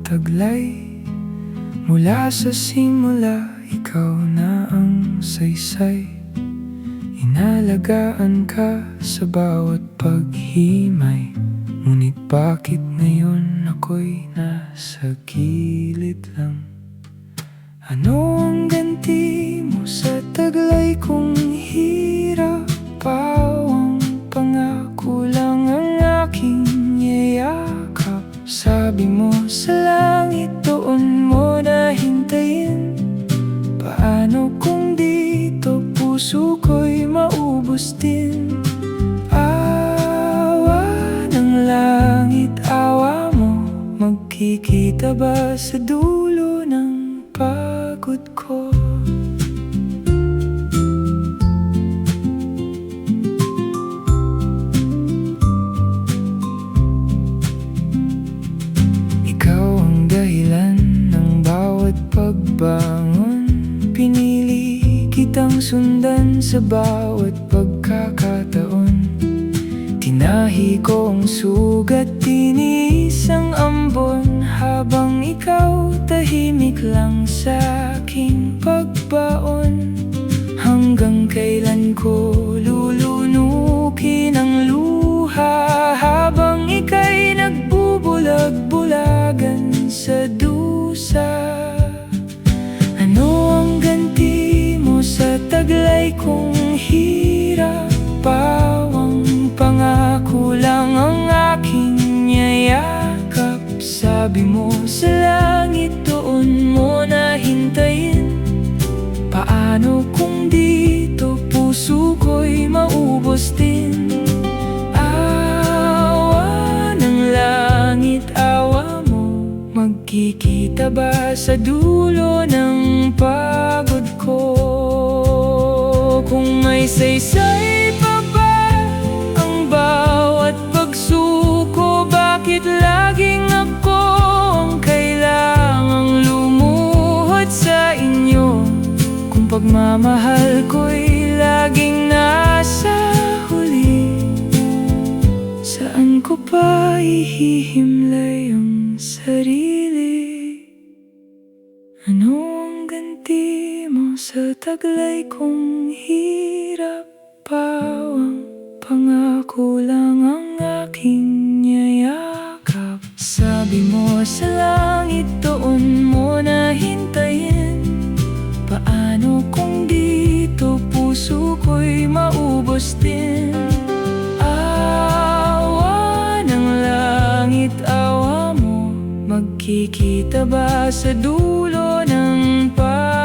taglay. Mula sa simula, ikaw na ang saysay. Inalagaan ka sa bawat paghimay. Ngunit bakit ngayon ako'y nasa gilid lang? Ano ang ganti mo sa taglay kong hirap? Pawang pangako lang ang aking yayakap. Sabi mo sa langit, doon mo na hintayin. Paano kung dito puso ko'y maubos din? Awa ng langit, awa mo. Magkikita ba sa dulo ng pagod ko? Ikaw ang dahilan ng bawat pagbangon. Pinili kitang sundan sa bawat pagkakataon. Tinahi ko ang sugat, tinis ang ambon, habang ikaw tahimik lang sa aking pagbaon. Hanggang kailan ko lulunukin ang luha, habang ika'y nagbubulag-bulagan sa dusa. Ano ang ganti mo sa taglay kong hirap? Pawang pangako lang ang aking yayakap. Sabi mo sa langit, doon mo na hintayin. Paano kung dito puso ko'y maubos din? Awa ng langit, awa mo. Magkikita ba sa dulo ng pagod ko? Kung may saysay pa ba ang bawat pagsuko, bakit laging ako ang kailangang lumuhod sa inyo? Kung pagmamahal ko'y laging nasa huli, saan ko pa ihihimlay ang sarili? Ano ang ganti mo sa taglay kong hirap? Pawang pangako lang ang aking yayakap. Sabi mo sa langit, doon mo na hintayin. Paano kung dito puso ko'y maubos din? Awa ng langit, awa mo. Magkikita ba sa dulo ng pagod?